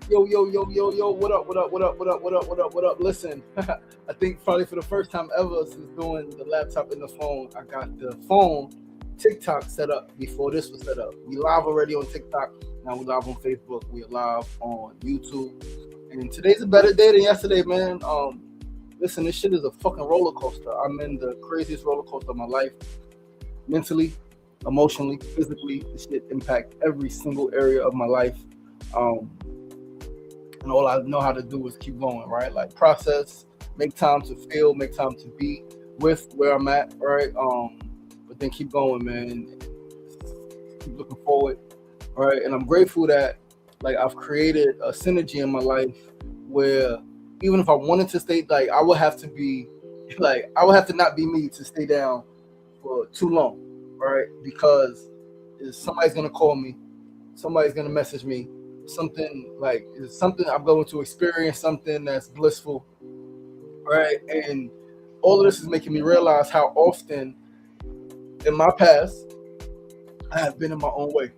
Yo, what up? Listen, I think probably for the first time ever since doing the laptop and the phone, I got the phone TikTok set up before this was set up. We live already on TikTok, now we live on Facebook, we are live on YouTube. And today's a better day than yesterday, man. Listen, this shit is a fucking roller coaster. I'm in the craziest roller coaster of my life. Mentally, emotionally, physically, this shit impact every single area of my life. Um, and all I know how to do is keep going, right? Like process, make time to feel, make time to be with where I'm at, right? But then keep going, man, and keep looking forward, right? And I'm grateful that like I've created a synergy in my life where even if I wanted to stay, like I would have to be, like I would have to not be me to stay down for too long, right? Because somebody's gonna call me, somebody's gonna message me, something like it's something I'm going to experience, something that's blissful, right? And all of this is making me realize how often in my past I have been in my own way,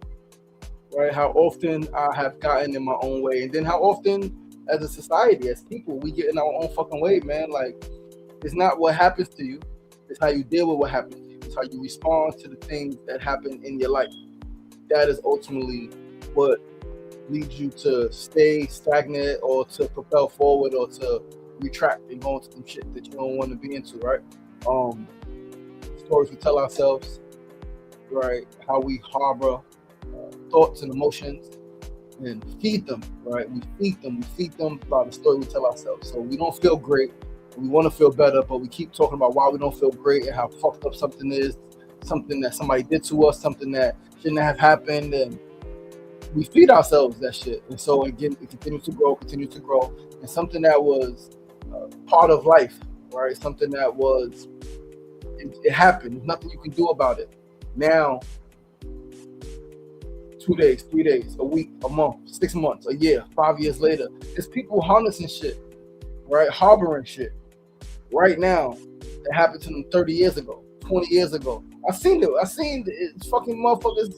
right? How often I have gotten in my own way, and then how often as a society, as people, we get in our own fucking way, man. Like it's not what happens to you, it's how you deal with what happens to you. It's how you respond to the things that happen in your life. That is ultimately what leads you to stay stagnant or to propel forward or to retract and go into some shit that you don't want to be into, right? Um, Stories we tell ourselves, right? How we harbor thoughts and emotions and feed them, right? We feed them by the story we tell ourselves. So we don't feel great, we want to feel better, but we keep talking about why we don't feel great and how fucked up something is, something that somebody did to us, something that shouldn't have happened, and we feed ourselves that shit. And so again, it continues to grow, and something that was part of life, right? Something that was it happened. There's nothing you can do about it. Now, 2 days, 3 days, a week, a month, 6 months, a year, 5 years later, there's people harnessing shit, right? Harboring shit right now that happened to them 30 years ago, 20 years ago. I seen it. I seen it. Fucking motherfuckers.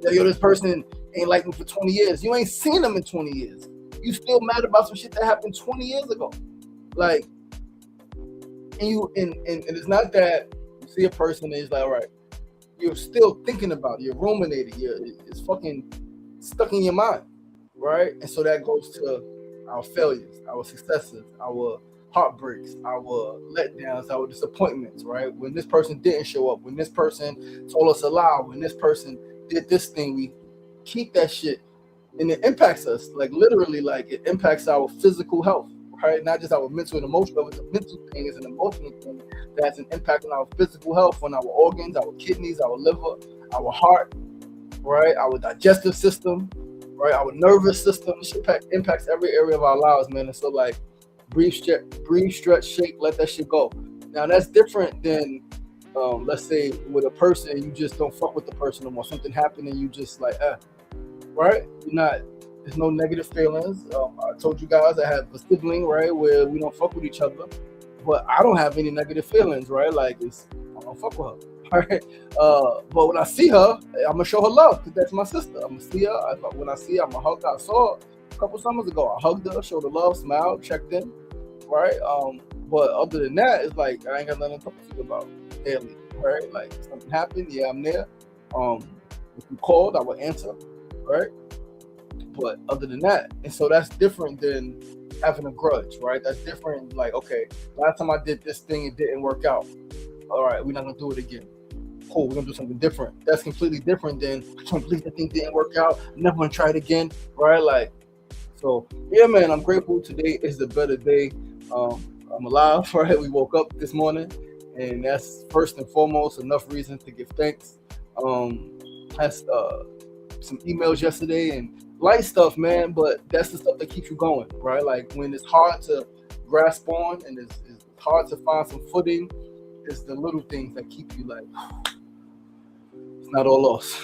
Yo, this person ain't like me for 20 years. You ain't seen them in 20 years. You still mad about some shit that happened 20 years ago. Like, and it's not that you see a person and it's like, all right, you're still thinking about it, you're ruminating, it's fucking stuck in your mind, right? And so that goes to our failures, our successes, our heartbreaks, our letdowns, our disappointments, right? When this person didn't show up, when this person told us a lie, when this person did this thing, we keep that shit, and it impacts us, like literally, like it impacts our physical health, right? Not just our mental and emotional, but it's a mental thing, it's an emotional thing that has an impact on our physical health, on our organs, our kidneys, our liver, our heart, right? Our digestive system, right? Our nervous system. This shit impacts every area of our lives, man. And so, like, breathe, stretch, shake, let that shit go. Now, that's different than, let's say, with a person, you just don't fuck with the person no more. Something happened and you just like, right? You're not. There's no negative feelings. I told you guys I have a sibling, right, where we don't fuck with each other, but I don't have any negative feelings, right? Like it's I don't fuck with her. All right. But when I see her, I'm gonna show her love because that's my sister. I'm gonna see her. When I see her, I'm gonna hug her. I saw her a couple summers ago. I hugged her, showed her love, smiled, checked in, right? But other than that, it's like I ain't got nothing to talk to you about daily, right? Like if something happened, yeah, I'm there. Um, if you called, I would answer, right? But other than that, and so that's different than having a grudge, right? That's different. Like, okay, last time I did this thing, it didn't work out. All right, we're not gonna do it again. Cool, we're gonna do something different. That's completely different than completely the thing didn't work out. I'm never gonna try it again, right? Like, so yeah, man, I'm grateful. Today is a better day. I'm alive, right? We woke up this morning, and that's first and foremost enough reason to give thanks. Has some emails yesterday and light stuff, man, but that's the stuff that keeps you going, right? Like when it's hard to grasp on and it's hard to find some footing, it's the little things that keep you like, it's not all lost,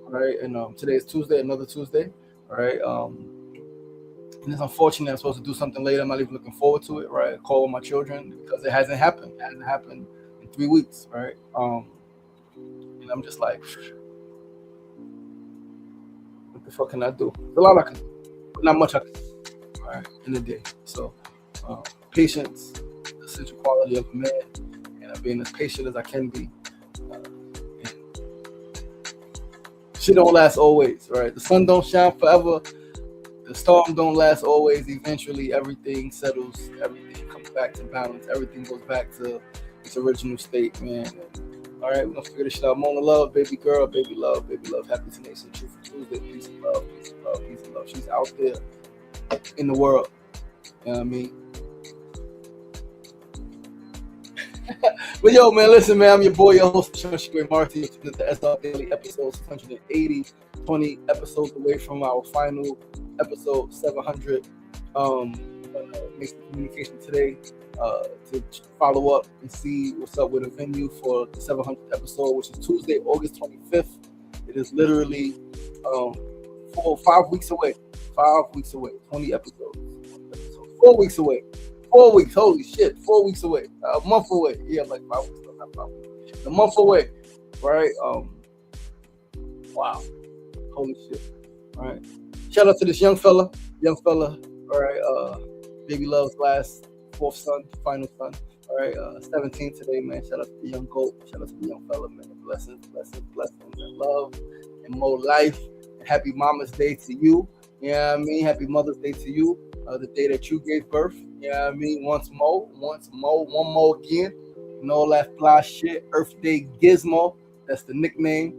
right? And today is Tuesday, another Tuesday, right? And it's unfortunate I'm supposed to do something later. I'm not even looking forward to it, right? Call with my children because it hasn't happened. It hasn't happened in 3 weeks, right? And I'm just like, what the fuck can I do? There's a lot I can do. not much I can do, right, in a day. So patience, the essential quality of a man, and I'm being as patient as I can be. And shit don't last always, right? The sun don't shine forever. The storm don't last always. Eventually, everything settles. Everything comes back to balance. Everything goes back to its original state, man. And, all right, we're gonna figure this shit out. Mona love, baby girl, baby love, baby love. Happy Tenacious, Truthful Tuesday, peace and love, peace and love, peace and love. She's out there in the world. You know what I mean? But yo, man, listen, man, I'm your boy, your host, Sean Shigre Marty. This is the SRDaily episode 680, 20 episodes away from our final episode 700. Make some communication today to follow up and see what's up with a venue for the 700th episode, which is Tuesday, August 25th. It is literally 5 weeks away. 5 weeks away. 20 episodes. 4 weeks away. 4 weeks. Holy shit. 4 weeks away. A month away. Yeah, like 5 weeks. Not 5 weeks. A month away. Right? Wow. Holy shit. All right. Shout out to this young fella. All right. Baby Love's fourth son, final son. All right. 17 today, man. Shout out to the young goat. Shout out to the young fella, man. Blessings, and love and more life. And happy Mama's Day to you. You know what I mean? Happy Mother's Day to you. The day that you gave birth. You know what I mean? One more again. And all that fly shit. Earth Day Gizmo. That's the nickname.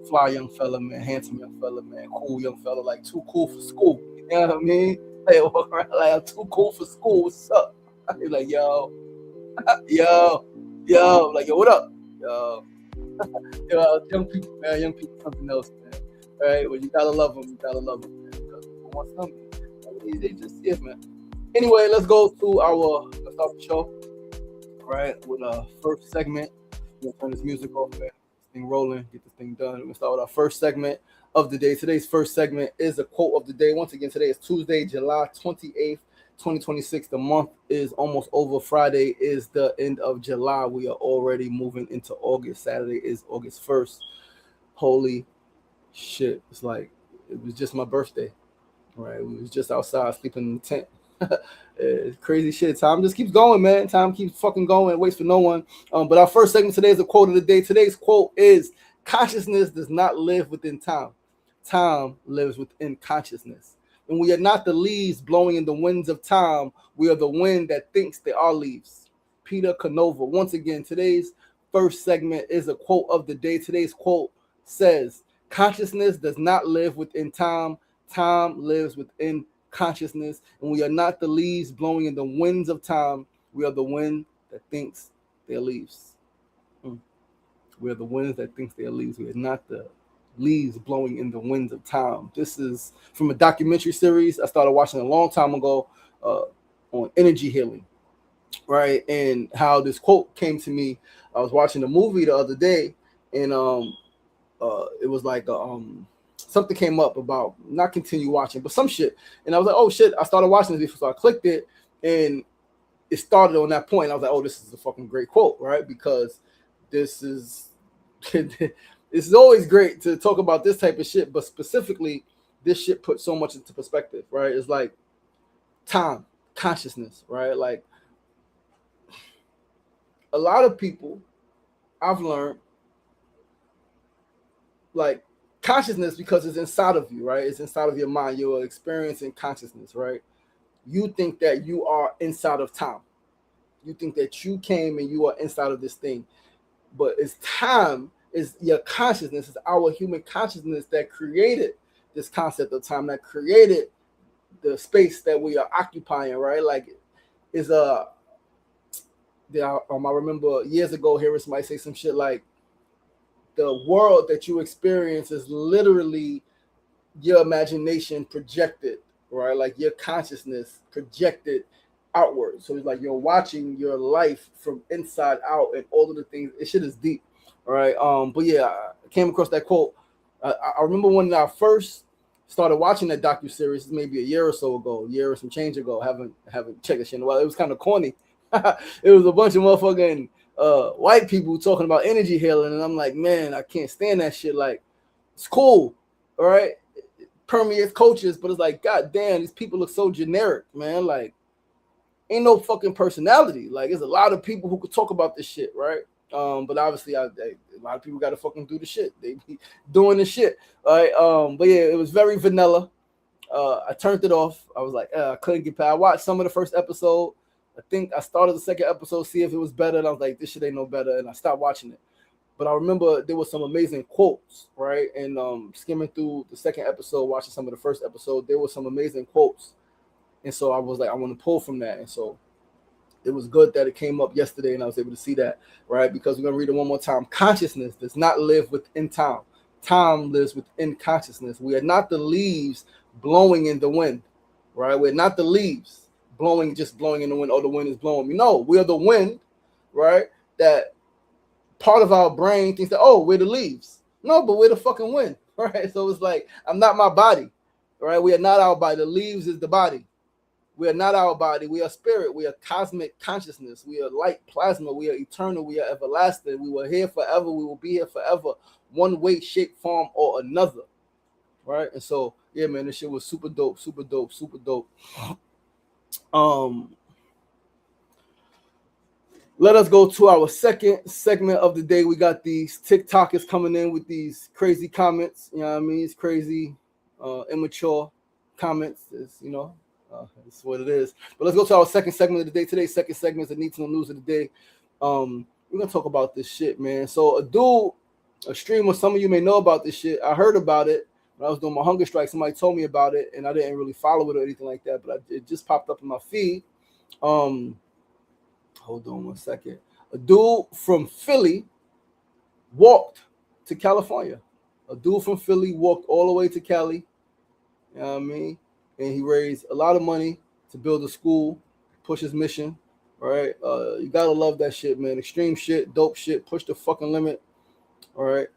Fly young fella, man. Handsome young fella, man. Cool young fella. Like too cool for school. You know what I mean? Hey, walk around like I'm too cool for school. What's up? You're like, yo. Like, yo, what up? Yo, young people, man. Young people, something else, man. All right, well, you gotta love them, man. Because people want something. They just, yeah, man. Anyway, let's start the show, all right, with our first segment. We're gonna turn this music off, man. This thing rolling, get this thing done. We're gonna start with our first segment of the day. Today's first segment is a quote of the day. Once again, today is Tuesday, July 28th, 2026. The month is almost over. Friday is the end of July. We are already moving into August. Saturday is August 1st. Holy shit. It's like, it was just my birthday. Right? We was just outside sleeping in the tent. It's crazy shit. Time just keeps going, man. Time keeps fucking going. It waits for no one. But our first segment today is a quote of the day. Today's quote is, consciousness does not live within time. Time lives within consciousness. And we are not the leaves blowing in the winds of time. We are the wind that thinks they are leaves. Peter Canova. Once again, today's first segment is a quote of the day. Today's quote says, consciousness does not live within time. Time lives within consciousness. And we are not the leaves blowing in the winds of time. We are the wind that thinks they're leaves. We are the winds that thinks they're leaves. We are not the leaves blowing in the winds of time. This is from a documentary series I started watching a long time ago on energy healing, right? And how this quote came to me. I was watching a movie the other day, and it was like something came up about not continue watching, but some shit. And I was like, oh shit, I started watching this before, so I clicked it, and it started on that point. I was like, oh, this is a fucking great quote, right? Because this is it's always great to talk about this type of shit, but specifically, this shit puts so much into perspective, right? It's like time, consciousness, right? Like a lot of people I've learned, like consciousness, because it's inside of you, right? It's inside of your mind. You're experiencing consciousness, right? You think that you are inside of time. You think that you came and you are inside of this thing. But it's time, is your consciousness, is our human consciousness that created this concept of time, that created the space that we are occupying, right? Like, is I remember years ago hearing somebody say some shit like, the world that you experience is literally your imagination projected, right? Like your consciousness projected outward. So it's like you're watching your life from inside out, and all of the things. It shit is deep, all right? But yeah, I came across that quote. I remember when I first started watching that docu-series, maybe a year or so ago, a year or some change ago. Haven't checked this shit in a while. It was kind of corny. It was a bunch of motherfucking white people talking about energy healing, and I'm like, man, I can't stand that shit. Like, it's cool, all right? permeates cultures, but it's like, god damn, these people look so generic, man. Like, ain't no fucking personality. Like, there's a lot of people who could talk about this shit, right? But obviously, a lot of people got to fucking do the shit. They be doing the shit, all right? But yeah, it was very vanilla. I turned it off. I was like, I couldn't get past. I watched some of the first episode. I think I started the second episode, see if it was better, and I was like, this shit ain't no better, and I stopped watching it. But I remember there was some amazing quotes, right? And skimming through the second episode, watching some of the first episode, there were some amazing quotes. And so I was like, I want to pull from that. And so it was good that it came up yesterday and I was able to see that, right? Because we're going to read it one more time. Consciousness does not live within time. Time lives within consciousness. We are not the leaves blowing in the wind, right? We're not the leaves just blowing in the wind, or the wind is blowing. No, we are the wind, right? That part of our brain thinks that, oh, we're the leaves. No, but we're the fucking wind, right? So it's like, I'm not my body, right? We are not our body. The leaves is the body. We are not our body. We are spirit. We are cosmic consciousness. We are light plasma. We are eternal. We are everlasting. We were here forever. We will be here forever. One way, shape, form, or another. Right? And so, yeah, man, this shit was super dope, super dope, super dope. Let us go to our second segment of the day. We got these TikTokers coming in with these crazy comments. You know what I mean? It's crazy, immature comments. It's, you know, it's what it is. But let's go to our second segment of the day. Today's second segment is the Need to Know News of the Day. We're going to talk about this shit, man. So a streamer, some of you may know about this shit. I heard about it when I was doing my hunger strike. Somebody told me about it, and I didn't really follow it or anything like that, but it just popped up in my feed. Hold on one second. A dude from Philly walked to California. A dude from Philly walked all the way to Cali. You know what I mean? And he raised a lot of money to build a school, push his mission, right? You gotta love that shit, man. Extreme shit, dope shit, push the fucking limit. All right.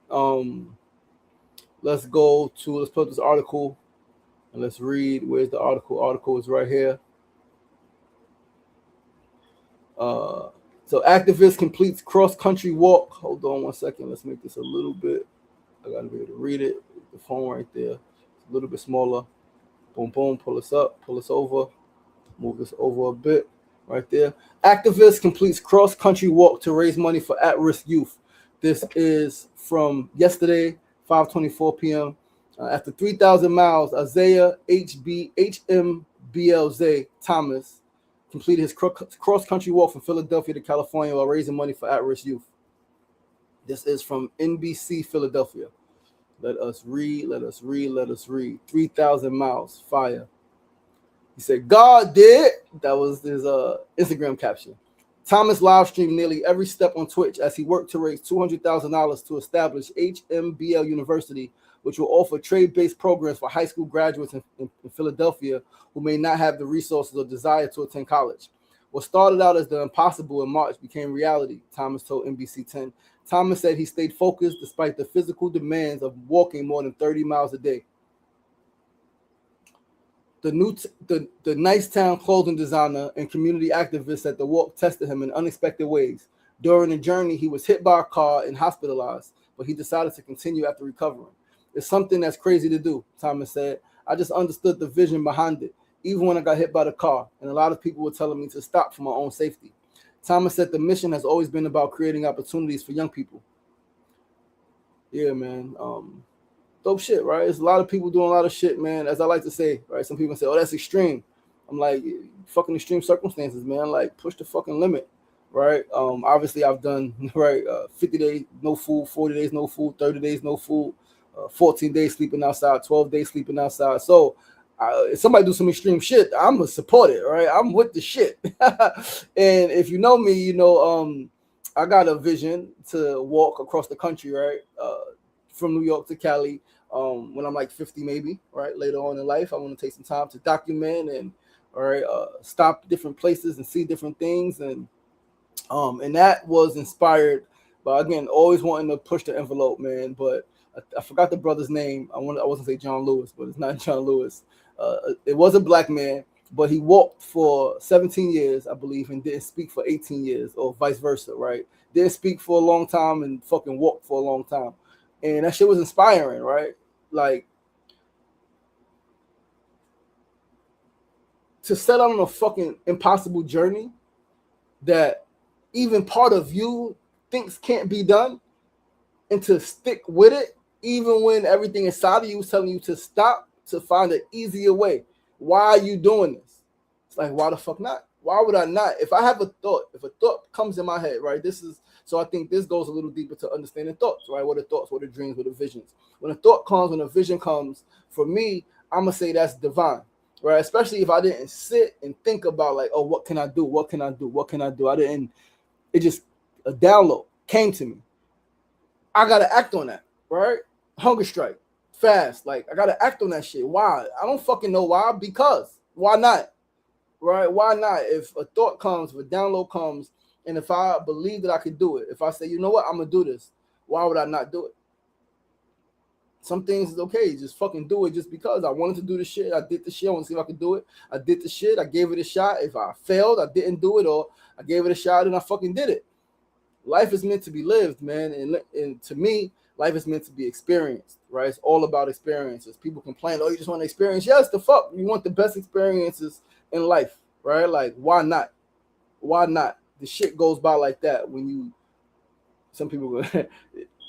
Let's put up this article and let's read. Where's the article? Article is right here. So activist completes cross-country walk. Hold on one second. Let's make this a little bit. I gotta be able to read it. The phone right there. It's a little bit smaller. Boom, boom. Pull us up. Pull us over. Move this over a bit. Right there. Activist completes cross-country walk to raise money for at-risk youth. This is from yesterday, 5:24 p.m. After 3,000 miles, Isaiah HMBLZ Thomas completed his cross-country walk from Philadelphia to California while raising money for at-risk youth. This is from NBC Philadelphia. Let us read. 3,000 miles. Fire. He said, God did. That was his Instagram caption. Thomas live streamed nearly every step on Twitch as he worked to raise $200,000 to establish HMBL University, which will offer trade-based programs for high school graduates in Philadelphia who may not have the resources or desire to attend college. What started out as the impossible in March became reality, Thomas told NBC 10. Thomas said he stayed focused despite the physical demands of walking more than 30 miles a day. The Nicetown clothing designer and community activist at the walk tested him in unexpected ways. During the journey, he was hit by a car and hospitalized, but he decided to continue after recovering. It's something that's crazy to do, Thomas said. I just understood the vision behind it, even when I got hit by the car, and a lot of people were telling me to stop for my own safety. Thomas said the mission has always been about creating opportunities for young people. Yeah, man. Dope shit, right? There's a lot of people doing a lot of shit, man. As I like to say, right? Some people say, oh, that's extreme. I'm like, fucking extreme circumstances, man. Like, push the fucking limit, right? Obviously, I've done, right, 50 days, no food, 40 days, no food, 30 days, no food, 14 days sleeping outside, 12 days sleeping outside. So if somebody do some extreme shit, I'm going to support it, right? I'm with the shit. And if you know me, you know, I got a vision to walk across the country, right? From New York to Cali. When I'm like 50 maybe, right? Later on in life, I want to take some time to document and, all right, stop different places and see different things. And that was inspired by, again, always wanting to push the envelope, man. But I forgot the brother's name. I wasn't say John Lewis, but it's not John Lewis. It was a black man, but he walked for 17 years, I believe, and didn't speak for 18 years, or vice versa, right? Didn't speak for a long time and fucking walked for a long time. And that shit was inspiring, right? Like, to set out on a fucking impossible journey that even part of you thinks can't be done, and to stick with it, even when everything inside of you is telling you to stop, to find an easier way. Why are you doing this? It's like, why the fuck not? Why would I not? If I have a thought, if a thought comes in my head, right? So I think this goes a little deeper to understanding thoughts, right? What are thoughts, what are dreams, what are visions? When a thought comes, when a vision comes, for me, I'm gonna say that's divine, right? Especially if I didn't sit and think about like, oh, what can I do? What can I do? What can I do? It just, a download came to me. I gotta act on that, right? Hunger strike, fast. Like, I gotta act on that shit. Why? I don't fucking know why. Because why not? Right? Why not? If a thought comes, if a download comes, and if I believe that I could do it, if I say, you know what, I'm gonna do this, why would I not do it? Some things is okay, just fucking do it just because I wanted to do the shit. I did the shit. I want to see if I could do it. I did the shit. I gave it a shot. If I failed, I didn't do it, or I gave it a shot and I fucking did it. Life is meant to be lived, man. And to me, life is meant to be experienced, right? It's all about experiences. People complain, oh, you just want to experience. Yes, the fuck. You want the best experiences in life, right? Like, why not? Why not? The shit goes by like that when you, some people,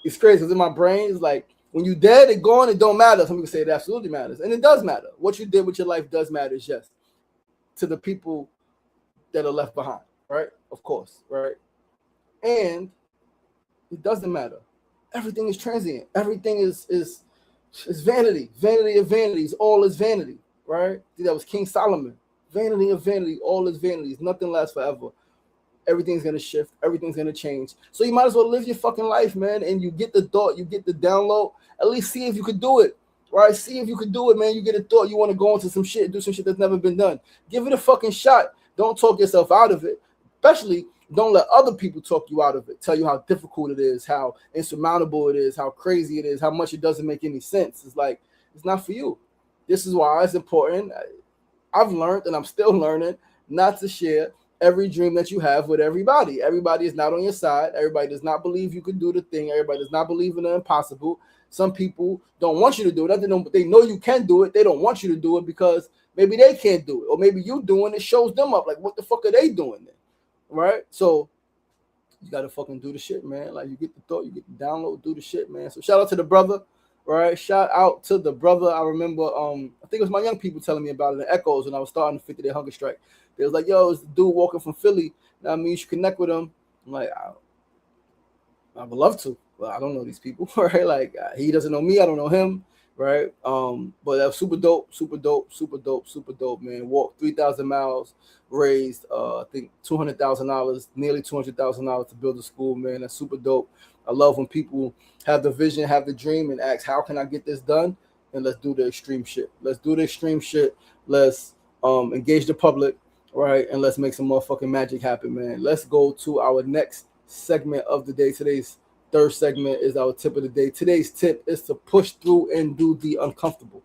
it's crazy because in my brain, it's like, when you dead and gone, it don't matter. Some people say it absolutely matters. And it does matter. What you did with your life does matter, yes. To the people that are left behind, right? Of course, right? And it doesn't matter. Everything is transient. Everything is vanity. Vanity of vanities. All is vanity, right? That was King Solomon. Vanity of vanity. All is vanities. Nothing lasts forever. Everything's gonna shift. Everything's gonna change. So you might as well live your fucking life, man. And you get the thought, you get the download. At least see if you could do it, right? See if you could do it, man. You get a thought, you want to go into some shit, do some shit that's never been done. Give it a fucking shot. Don't talk yourself out of it. Especially, don't let other people talk you out of it. Tell you how difficult it is, how insurmountable it is, how crazy it is, how much it doesn't make any sense. It's like, it's not for you. This is why it's important. I've learned, and I'm still learning, not to share every dream that you have with everybody. Everybody is not on your side. Everybody does not believe you can do the thing. Everybody does not believe in the impossible. Some people don't want you to do it. They know you can do it. They don't want you to do it because maybe they can't do it. Or maybe you doing it shows them up. Like, what the fuck are they doing then? Right? So you got to fucking do the shit, man. Like, you get the thought, you get the download, do the shit, man. So shout out to the brother. Right? Shout out to the brother. I remember, I think it was my young people telling me about it in Echoes when I was starting the 50-day hunger strike. They was like, yo, it's the dude walking from Philly. Now, I mean, you should connect with him. I'm like, I would love to, but I don't know these people, right? Like, he doesn't know me. I don't know him, right? But that was super dope, super dope, super dope, super dope, man. Walked 3,000 miles, raised, I think, $200,000, nearly $200,000 to build a school, man. That's super dope. I love when people have the vision, have the dream, and ask, how can I get this done? And let's do the extreme shit. Let's do the extreme shit. Let's engage the public, right? And let's make some motherfucking magic happen, man. Let's go to our next segment of the day. Today's third segment is our tip of the day. Today's tip is to push through and do the uncomfortable.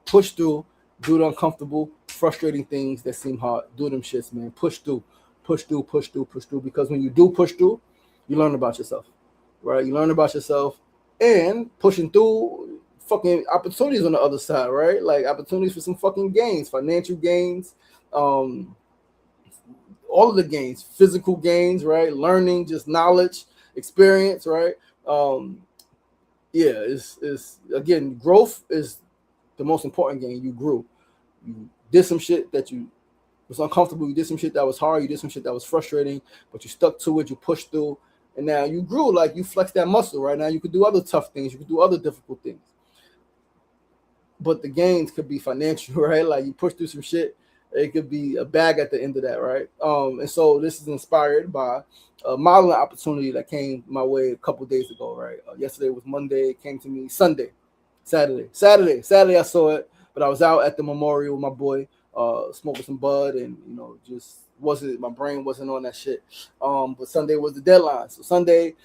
Push through, do the uncomfortable, frustrating things that seem hard. Do them shits, man. Push through, push through, push through, push through. Because when you do push through, you learn about yourself, right? You learn about yourself, and pushing through, fucking opportunities on the other side, right? Like opportunities for some fucking gains, financial gains, all of the gains, physical gains, right? Learning, just knowledge, experience, right? It's again, growth is the most important gain. You grew. You did some shit that you was uncomfortable. You did some shit that was hard. You did some shit that was frustrating, but you stuck to it. You pushed through, and now you grew. Like, you flexed that muscle. Right now, you could do other tough things. You could do other difficult things. But the gains could be financial, right? Like, you push through some shit. It could be a bag at the end of that, right? And so this is inspired by a modeling opportunity that came my way a couple days ago, right? Yesterday was Monday. It came to me Saturday I saw it, but I was out at the memorial with my boy, smoking some bud, and just my brain wasn't on that shit. But Sunday was the deadline, so Sunday,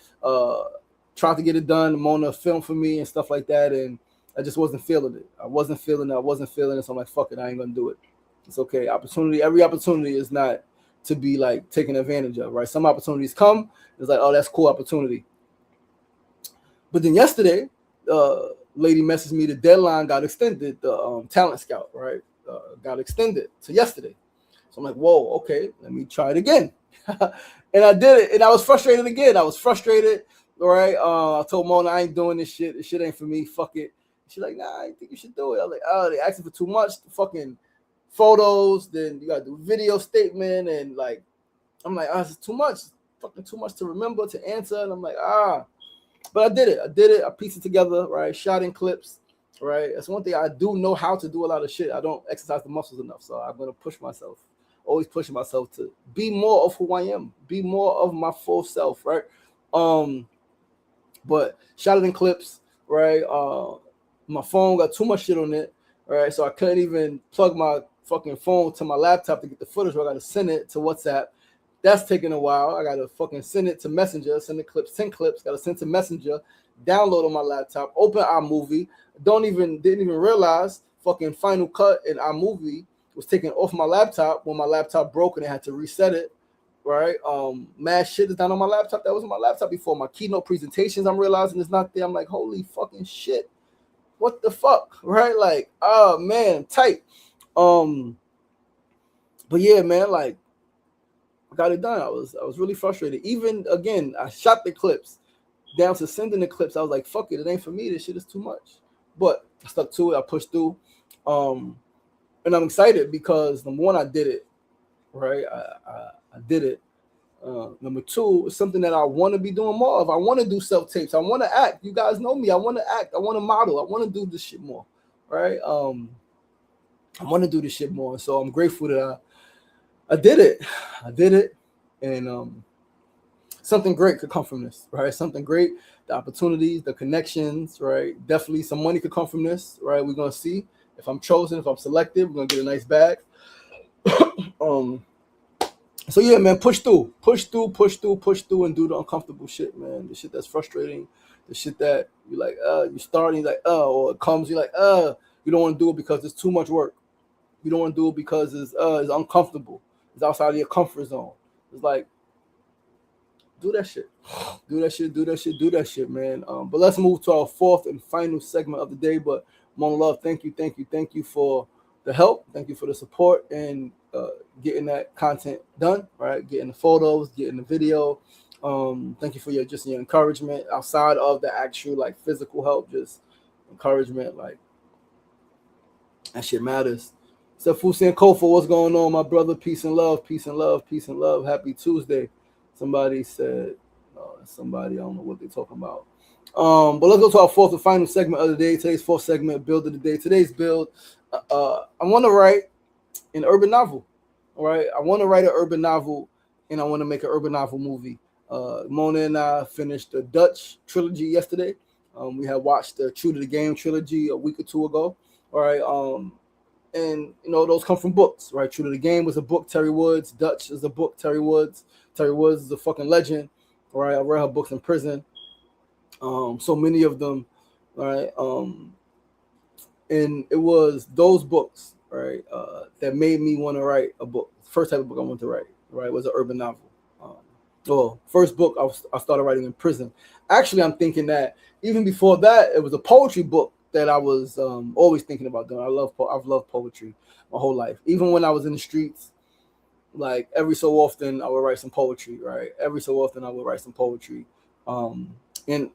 trying to get it done. Mona filmed for me and stuff like that, and I just wasn't feeling it. I wasn't feeling it. So I'm like, fuck it, I ain't gonna do it. It's okay. Every opportunity is not to be like taken advantage of, right? Some opportunities come, it's like, oh, that's a cool opportunity. But then yesterday, lady messaged me, the deadline got extended, the talent scout, right? got extended to yesterday. So I'm like, whoa, okay, let me try it again. And I did it, and I was frustrated again. I was frustrated, right? I told Mona, I ain't doing this shit. This shit ain't for me. Fuck it. She's like, nah, I think you should do it. I was like, oh, they asking for too much. Fucking photos. Then you got to do video statement. And like, I'm like, oh, this is too much. Fucking too much to remember, to answer. And I'm like, But I did it. I pieced it together, right? Shot in clips, right? That's one thing I do know how to do a lot of shit. I don't exercise the muscles enough. So I'm going to push myself. Always pushing myself to be more of who I am, be more of my full self, right? But shot it in clips, right? My phone got too much shit on it, right? So I couldn't even plug my fucking phone to my laptop to get the footage. So I got to send it to WhatsApp. That's taking a while. I got to fucking send it to Messenger, send the clips, 10 clips, got to send to Messenger, download on my laptop, open iMovie. Didn't even realize fucking Final Cut in iMovie was taken off my laptop when my laptop broke and I had to reset it, right? Mad shit is down on my laptop that was on my laptop before. My keynote presentations, I'm realizing is not there. I'm like, holy fucking shit. What the fuck, right? Like, oh man, tight. But yeah, man, like, I got it done. I was really frustrated. Even again, I shot the clips down to sending the clips. I was like, fuck it, it ain't for me. This shit is too much. But I stuck to it. I pushed through. And I'm excited because number one, I did it, right? I did it. Number two, it's something that I want to be doing more of. I want to do self-tapes. I want to act. You guys know me. I want to act. I want to model. I want to do this shit more, right? I want to do this shit more. So I'm grateful that I did it. I did it. And something great could come from this, right? Something great. The opportunities, the connections, right? Definitely some money could come from this, right? We're going to see. If I'm chosen, if I'm selected, we're going to get a nice bag. So yeah, man, push through, and do the uncomfortable shit, man. The shit that's frustrating, the shit that you're like, you're starting, like, or it comes, you're like, you don't want to do it because it's too much work. You don't want to do it because it's uncomfortable. It's outside of your comfort zone. It's like, do that shit, man. But let's move to our fourth and final segment of the day. But Mona Love, thank you for the help. Thank you for the support and getting that content done, right? Getting the photos, getting the video. Thank you for your encouragement outside of the actual like physical help, just encouragement, like that shit matters. So Fusin Kofa, what's going on, my brother? Peace and love. Happy Tuesday. Somebody said, I don't know what they're talking about. But let's go to our fourth and final segment of the day. Today's fourth segment, build of the day. Today's build, I want to write an urban novel. All right, I want to write an urban novel, and I want to make an urban novel movie. Mona and I finished the Dutch trilogy yesterday. We had watched the True to the Game trilogy a week or two ago. All right, and those come from books, right? True to the Game was a book, Terry Woods. Dutch is a book, Terry Woods. Terry Woods is a fucking legend. All right, I read her books in prison. So many of them, right? And it was those books, right, that made me want to write a book. The first type of book I wanted to write, right, was an urban novel. First book I started writing in prison. Actually, I'm thinking that even before that, it was a poetry book that I was always thinking about doing. I've loved poetry my whole life. Even when I was in the streets, like every so often I would write some poetry, right? And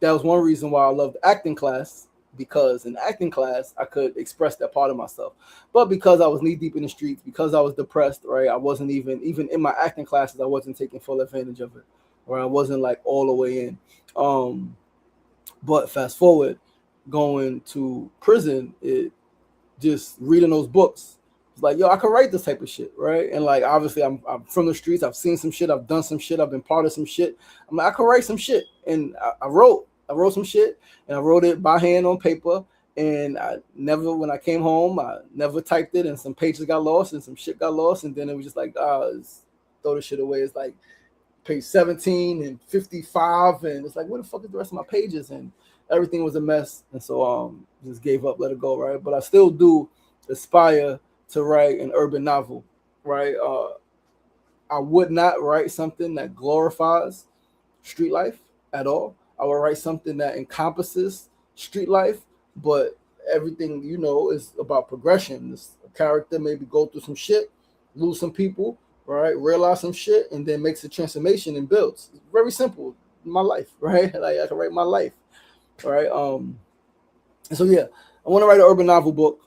that was one reason why I loved acting class, because in acting class I could express that part of myself. But because I was knee deep in the streets, because I was depressed, right? I wasn't even in my acting classes, I wasn't taking full advantage of it, or I wasn't like all the way in. But fast forward, going to prison, it just reading those books. It's like, yo, I could write this type of shit, right? And like, obviously, I'm from the streets. I've seen some shit. I've done some shit. I've been part of some shit. I'm like, I could write some shit. And I wrote some shit, and I wrote it by hand on paper. And when I came home, I never typed it, and some pages got lost, and some shit got lost. And then it was just like, throw this shit away. It's like page 17 and 55, and it's like, where the fuck is the rest of my pages? And everything was a mess. And so just gave up, let it go, right? But I still do aspire to write an urban novel, right? I would not write something that glorifies street life at all. I would write something that encompasses street life, but everything, is about progression. This character maybe go through some shit, lose some people, right? Realize some shit, and then makes a transformation and builds. It's very simple. My life, right? Like I can write my life, right? And so yeah, I want to write an urban novel book,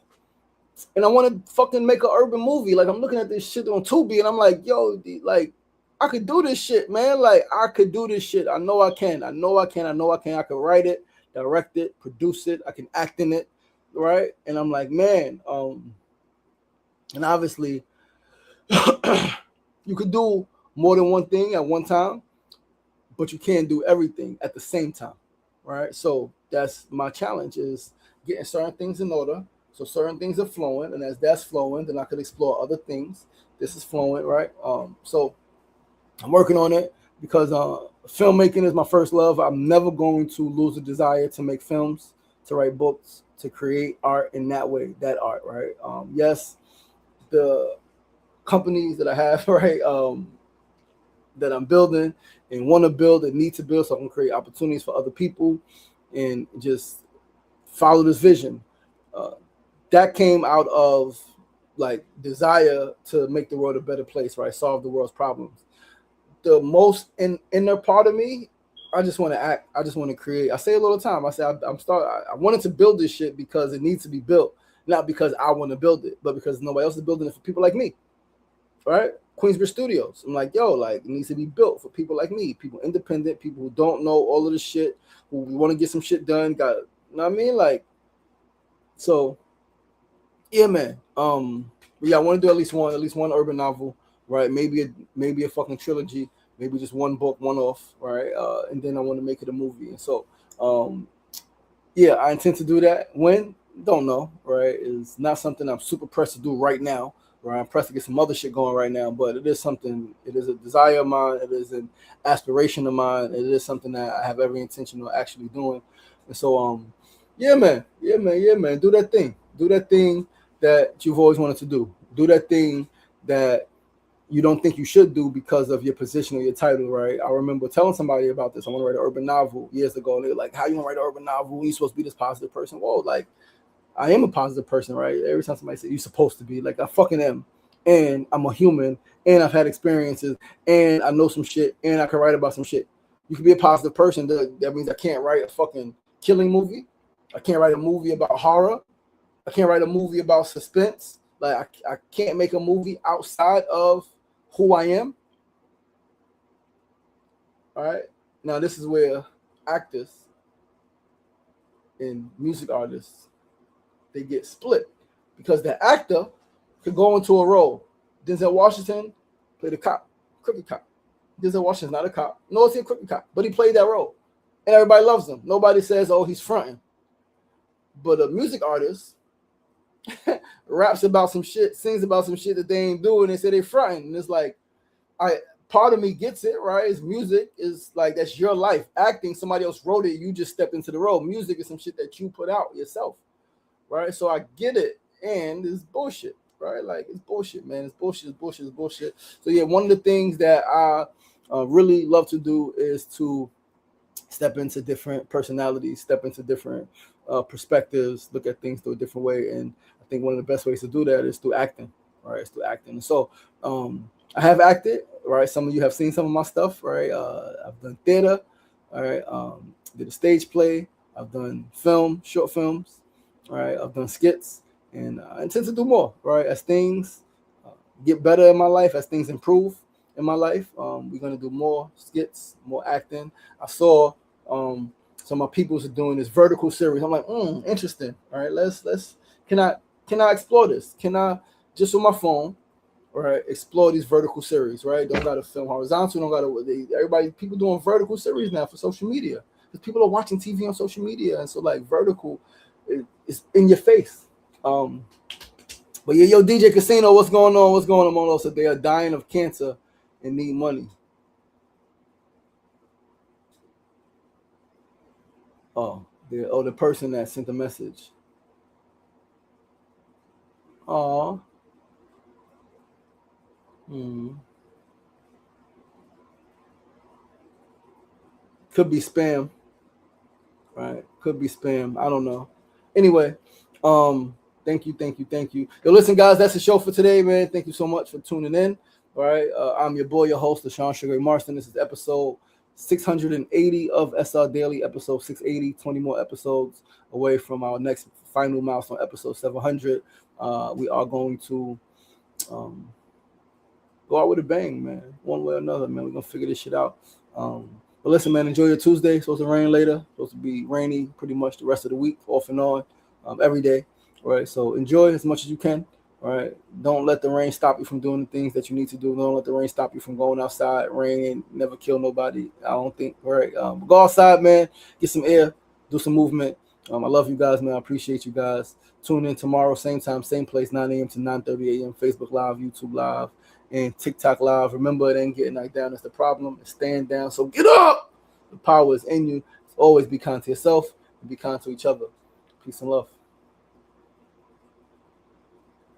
and I want to fucking make an urban movie. Like I'm looking at this shit on Tubi, and I'm like, yo, like I could do this shit, man. Like I could do this shit. I know I can. I know I can. I know I can. I could write it, direct it, produce it. I can act in it, right? And I'm like, man, and obviously, you could do more than one thing at one time, but you can't do everything at the same time, right? So that's my challenge is getting certain things in order. So certain things are flowing, and as that's flowing, then I could explore other things. This is flowing, right? So I'm working on it because filmmaking is my first love. I'm never going to lose a desire to make films, to write books, to create art in that way, that art, right? Yes, the companies that I have, right, that I'm building and want to build and need to build so I can create opportunities for other people and just follow this vision. Uh, that came out of like desire to make the world a better place, right? Solve the world's problems. The most inner part of me, I just want to act. I just want to create. I say it all the time. I say I wanted to build this shit because it needs to be built, not because I want to build it, but because nobody else is building it for people like me, right? Queensbridge Studios. I'm like, yo, like it needs to be built for people like me, people independent, people who don't know all of the shit, who want to get some shit done. Got, you know what I mean? Like, so yeah, man. Yeah, I want to do at least one urban novel, right? Maybe a fucking trilogy, maybe just one book, one off, right? And then I want to make it a movie. And so, yeah, I intend to do that. When? Don't know, right? It's not something I'm super pressed to do right now, right? I'm pressed to get some other shit going right now, but it is something, it is a desire of mine, it is an aspiration of mine, it is something that I have every intention of actually doing. And so, yeah, man, yeah, man, yeah, man, do that thing. Do that thing that you've always wanted to do. Do that thing that you don't think you should do because of your position or your title, right? I remember telling somebody about this. I want to write an urban novel years ago, and they're like, "How you want to write an urban novel? You're supposed to be this positive person." Whoa, like I am a positive person, right? Every time somebody says you're supposed to be, like I fucking am, and I'm a human, and I've had experiences, and I know some shit, and I can write about some shit. You can be a positive person. That means I can't write a fucking killing movie. I can't write a movie about horror. I can't write a movie about suspense. Like I can't make a movie outside of who I am. All right. Now this is where actors and music artists they get split because the actor could go into a role. Denzel Washington played a cop, crooked cop. Denzel Washington's not a cop. No, he's a crooked cop, but he played that role, and everybody loves him. Nobody says, "Oh, he's fronting." But a music artist raps about some shit, sings about some shit that they ain't doing. They say they fronting, and it's like, I part of me gets it, right? It's music is like that's your life. Acting, somebody else wrote it, you just stepped into the role. Music is some shit that you put out yourself, right? So I get it, and it's bullshit, right? Like it's bullshit, man. It's bullshit. It's bullshit. It's bullshit. So yeah, one of the things that I really love to do is to step into different personalities, step into different perspectives, look at things through a different way. And I think one of the best ways to do that is through acting, right? It's through acting. And so I have acted, right? Some of you have seen some of my stuff, right? I've done theater, all right? Did a stage play. I've done film, short films, all right? I've done skits, and I intend to do more, right? As things get better in my life, as things improve in my life, we're gonna do more skits, more acting. I saw some of my peoples are doing this vertical series. I'm like, interesting. All right, let's can I explore this? Can I just on my phone, right, explore these vertical series, right? Don't gotta film horizontal, don't gotta everybody people doing vertical series now for social media. Because people are watching TV on social media, and so like vertical is in your face. But yeah, yo, DJ Casino, what's going on? What's going on, Mono? So they are dying of cancer and need money. Oh, the person that sent the message. Oh, could be spam, right? Could be spam. I don't know. Anyway, Thank you. Yo, listen, guys, that's the show for today, man. Thank you so much for tuning in. All right, I'm your boy, your host, LaShawn Sugar Marston. This is episode 680 of SRDaily, episode 680. 20 more episodes away from our next final milestone, episode 700. We are going to go out with a bang, man. One way or another, man. We're gonna figure this shit out. But listen, man, enjoy your Tuesday. It's supposed to rain later. It's supposed to be rainy pretty much the rest of the week, off and on, every day. All right. So enjoy as much as you can. All right. Don't let the rain stop you from doing the things that you need to do. Don't let the rain stop you from going outside. Rain ain't never kill nobody, I don't think. All right. But go outside, man. Get some air. Do some movement. I love you guys, man. I appreciate you guys. Tune in tomorrow, same time, same place, 9 a.m. to 9:30 a.m. Facebook Live, YouTube Live, and TikTok Live. Remember, it ain't getting knocked down. That's the problem. It's staying down. So get up. The power is in you. Always be kind to yourself and be kind to each other. Peace and love.